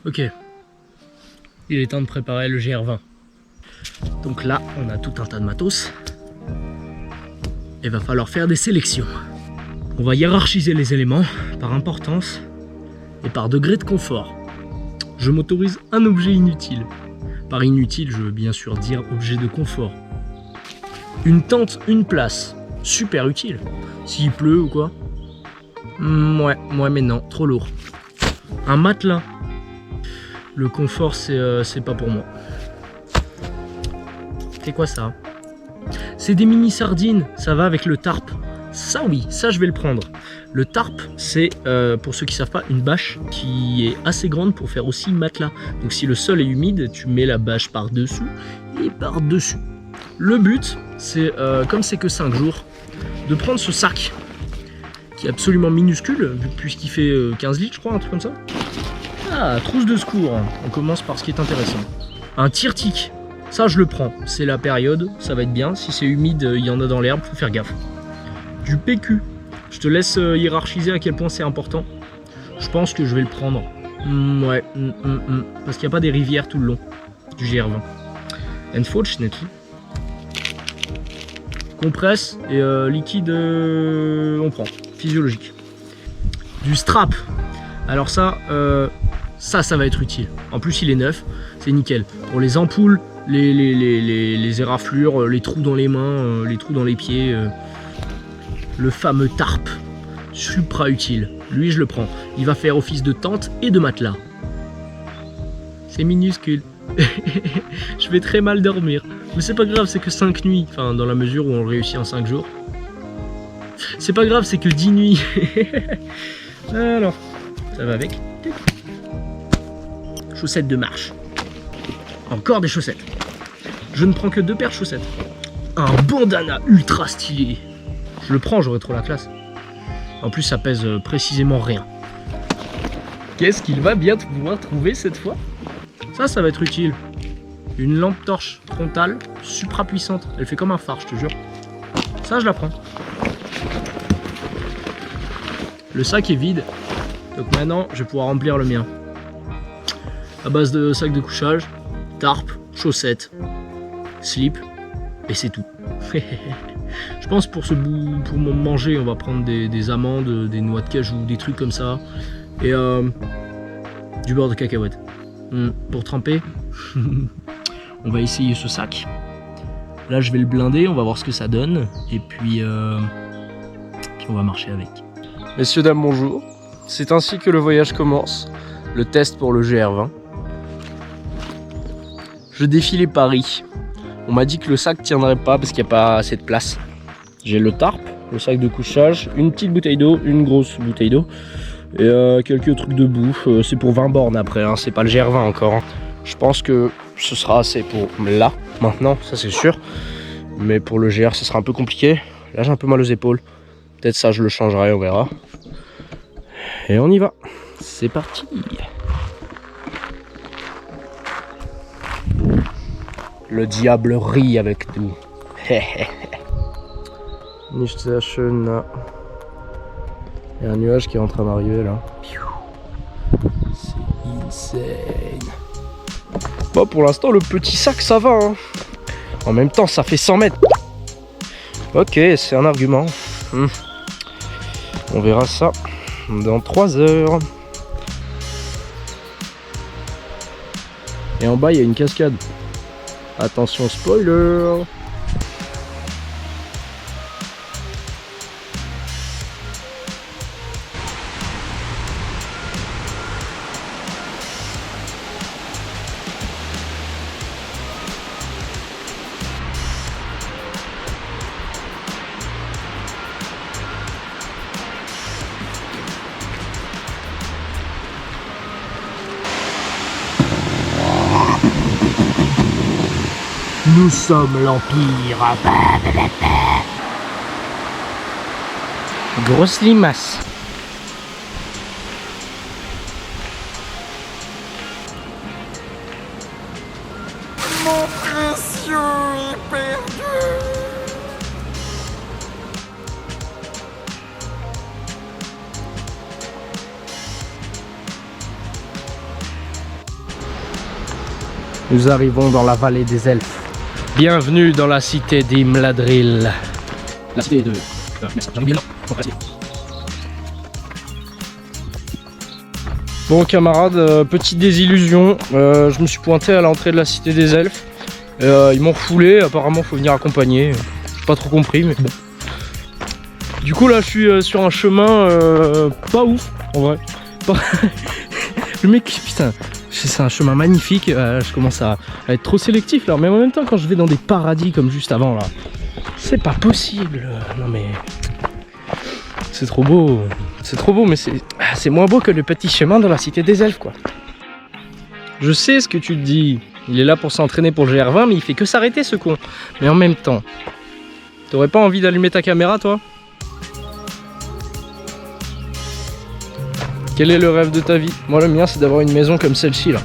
Ok, il est temps de préparer le GR20. Donc là, on a tout un tas de matos. Il va falloir faire des sélections. On va hiérarchiser les éléments par importance et par degré de confort. Je m'autorise un objet inutile. Par inutile, je veux bien sûr dire objet de confort. Une tente, une place. Super utile. S'il pleut ou quoi. Ouais, mais non, trop lourd. Un matelas. Le confort, c'est pas pour moi. C'est quoi ça? C'est des mini sardines, ça va avec le tarp. Ça oui, ça je vais le prendre. Le tarp, c'est, pour ceux qui savent pas, une bâche qui est assez grande pour faire aussi matelas. Donc si le sol est humide, tu mets la bâche par-dessous et par-dessus. Le but, c'est, comme c'est que 5 jours, de prendre ce sac, qui est absolument minuscule, puisqu'il fait 15 litres, je crois, un truc comme ça. Ah, trousse de secours. On commence par ce qui est intéressant. Un tire-tic. Ça, je le prends. C'est la période, ça va être bien. Si c'est humide, il y en a dans l'herbe, faut faire gaffe. Du PQ. Je te laisse hiérarchiser à quel point c'est important. Je pense que je vais le prendre. Ouais, parce qu'il n'y a pas des rivières tout le long du GR20. Unfortunately. Compresse et liquide, on prend. Physiologique. Du strap. Alors ça va être utile. En plus, il est neuf, c'est nickel. Pour les ampoules, les éraflures, les trous dans les mains, les trous dans les pieds, le fameux tarp, supra utile. Lui, je le prends. Il va faire office de tente et de matelas. C'est minuscule. Je vais très mal dormir. Mais c'est pas grave, c'est que 5 nuits. Enfin, dans la mesure où on le réussit en 5 jours. C'est pas grave, c'est que 10 nuits. Alors, ça va avec. Chaussettes de marche. Encore des chaussettes. Je ne prends que 2 paires de chaussettes. Un bandana ultra stylé. Je le prends, j'aurai trop la classe. En plus, ça pèse précisément rien. Qu'est-ce qu'il va bien pouvoir trouver cette fois? Ça va être utile. Une lampe torche frontale, supra puissante. Elle fait comme un phare, je te jure. Ça, je la prends. Le sac est vide. Donc maintenant, je vais pouvoir remplir le mien. À base de sac de couchage, tarp, chaussettes, slip, et c'est tout. Je pense pour manger, on va prendre des amandes, des noix de cajou, des trucs comme ça, et du beurre de cacahuète. Pour tremper, on va essayer ce sac. Là, je vais le blinder, on va voir ce que ça donne, et puis on va marcher avec. Messieurs, dames, bonjour. C'est ainsi que le voyage commence, le test pour le GR20. Je défie les paris. On m'a dit que le sac tiendrait pas parce qu'il n'y a pas assez de place. J'ai le tarp, le sac de couchage, une petite bouteille d'eau, une grosse bouteille d'eau et quelques trucs de bouffe. C'est pour 20 bornes après, hein. C'est pas le GR20 encore. Hein. Je pense que ce sera assez pour là, maintenant, ça c'est sûr. Mais pour le GR, ce sera un peu compliqué. Là, j'ai un peu mal aux épaules. Peut-être ça, je le changerai, on verra. Et on y va. C'est parti. Le diable rit avec nous. Nicht sehr schön là. Il y a un nuage qui est en train d'arriver là. C'est insane. Bon, pour l'instant, le petit sac ça va. Hein. En même temps, ça fait 100 mètres. Ok, c'est un argument. On verra ça dans 3 heures. Et en bas, il y a une cascade. Attention, spoiler! Nous sommes l'Empire. Grosse limace. Mon précieux est perdu. Nous arrivons dans la vallée des elfes. Bienvenue dans la cité d'Imladril. La cité de... Bon camarades, petite désillusion, je me suis pointé à l'entrée de la cité des elfes. Ils m'ont refoulé, apparemment faut venir accompagner. J'ai pas trop compris mais bon. Du coup là je suis sur un chemin pas ouf en vrai. Le mec, putain, c'est un chemin magnifique, je commence à être trop sélectif là, mais en même temps quand je vais dans des paradis comme juste avant là, c'est pas possible, non mais... C'est trop beau, mais c'est moins beau que le petit chemin de la cité des elfes quoi. Je sais ce que tu te dis, il est là pour s'entraîner pour le GR20 mais il fait que s'arrêter ce con. Mais en même temps, t'aurais pas envie d'allumer ta caméra toi? Quel est le rêve de ta vie? Moi le mien c'est d'avoir une maison comme celle-ci là.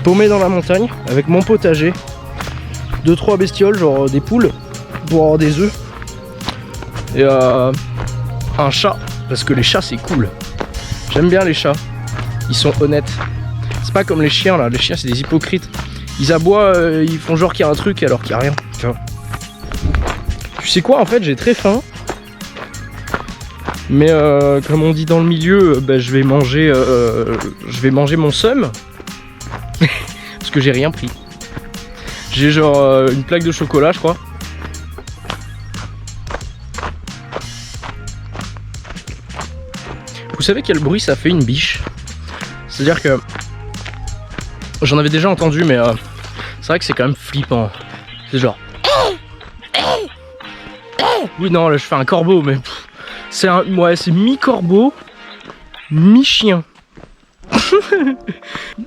Paumée dans la montagne, avec mon potager, 2-3 bestioles, genre des poules, pour avoir des œufs. Et un chat, parce que les chats c'est cool. J'aime bien les chats, ils sont honnêtes. C'est pas comme les chiens là, les chiens c'est des hypocrites. Ils aboient, ils font genre qu'il y a un truc alors qu'il n'y a rien. Tu vois. Tu sais quoi en fait, j'ai très faim. Mais comme on dit dans le milieu, je vais manger mon seum. Parce que j'ai rien pris. J'ai genre une plaque de chocolat je crois. Vous savez quel bruit ça fait une biche? C'est-à-dire que j'en avais déjà entendu mais c'est vrai que c'est quand même flippant. C'est genre... Oui non là je fais un corbeau mais... C'est un... Ouais c'est mi-corbeau, mi-chien.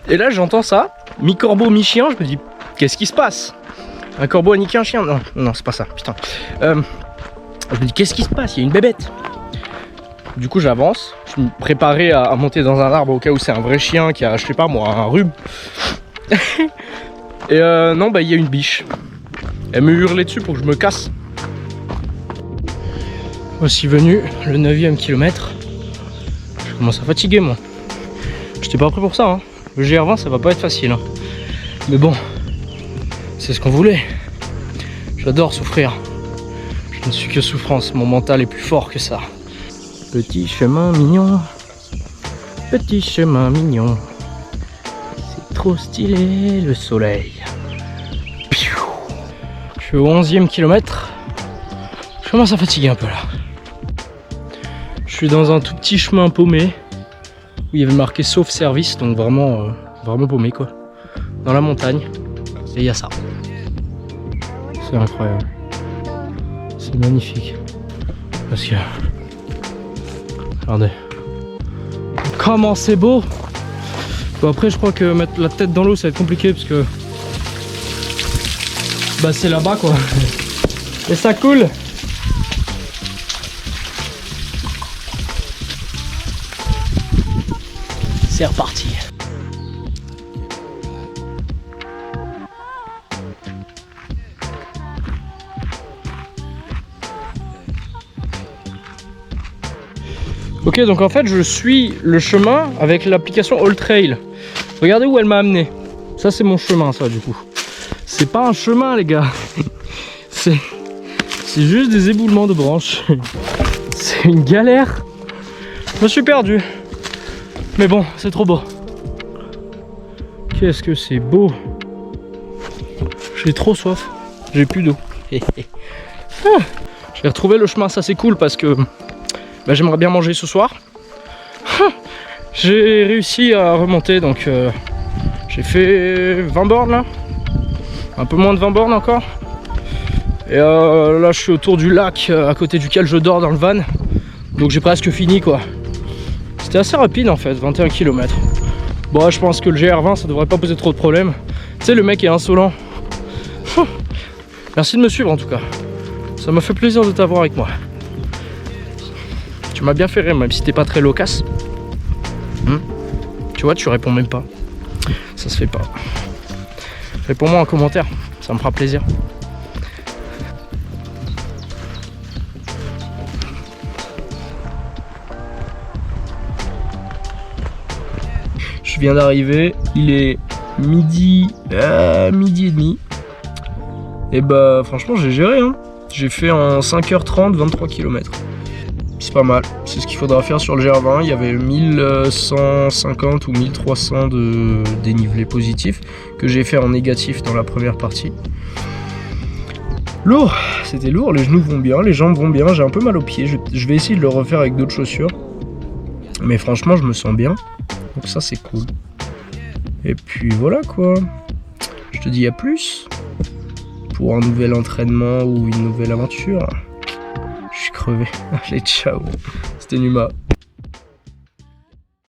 Et là j'entends ça, mi-corbeau, mi-chien, je me dis qu'est-ce qui se passe? Un corbeau a niqué un chien? Non, non c'est pas ça, putain. Je me dis qu'est-ce qui se passe? Il y a une bébête. Du coup j'avance, je me préparais à monter dans un arbre au cas où c'est un vrai chien qui a, je sais pas moi, un rhume. Et non il y a une biche. Elle me hurlait dessus pour que je me casse. Voici venu le 9e kilomètre. Je commence à fatiguer moi. J'étais pas prêt pour ça hein. Le GR20 ça va pas être facile hein. Mais bon, c'est ce qu'on voulait. J'adore souffrir. Je ne suis que souffrance, mon mental est plus fort que ça. Petit chemin mignon, petit chemin mignon, c'est trop stylé le soleil. Je suis au 11e kilomètre, je commence à fatiguer un peu là. Je suis dans un tout petit chemin paumé, où il y avait marqué sauf service, donc vraiment, vraiment paumé quoi. Dans la montagne, et il y a ça. C'est incroyable, c'est magnifique, parce que... Regardez. Comment c'est beau! Bon après je crois que mettre la tête dans l'eau ça va être compliqué parce que... Bah c'est là-bas quoi. Et ça coule! C'est reparti. Ok donc en fait je suis le chemin avec l'application All Trail. Regardez où elle m'a amené. Ça c'est mon chemin ça du coup. C'est pas un chemin les gars. C'est juste des éboulements de branches. C'est une galère. Je me suis perdu. Mais bon c'est trop beau. Qu'est-ce que c'est beau. J'ai trop soif. J'ai plus d'eau. Je vais retrouver le chemin, ça c'est cool parce que j'aimerais bien manger ce soir. J'ai réussi à remonter donc j'ai fait 20 bornes là. Un peu moins de 20 bornes encore. Et là je suis autour du lac à côté duquel je dors dans le van. Donc j'ai presque fini quoi. C'était assez rapide en fait, 21 km. Bon je pense que le GR20 ça devrait pas poser trop de problèmes. Tu sais le mec est insolent. Merci de me suivre en tout cas. Ça m'a fait plaisir de t'avoir avec moi. Tu m'as bien fait rire même si t'es pas très loquace. Tu vois tu réponds même pas. Ça se fait pas. Réponds-moi en commentaire, ça me fera plaisir. Je viens d'arriver, il est midi et demi. Et bah franchement j'ai géré hein. J'ai fait en 5h30 23 km. C'est pas mal, c'est ce qu'il faudra faire sur le GR20. Il y avait 1150 ou 1300 de dénivelé positif que j'ai fait en négatif dans la première partie. Lourd, c'était lourd, les genoux vont bien, les jambes vont bien, j'ai un peu mal aux pieds, je vais essayer de le refaire avec d'autres chaussures. Mais franchement je me sens bien, donc ça c'est cool. Et puis voilà quoi, je te dis à plus pour un nouvel entraînement ou une nouvelle aventure. Je suis crevé, allez ciao, c'était Numa.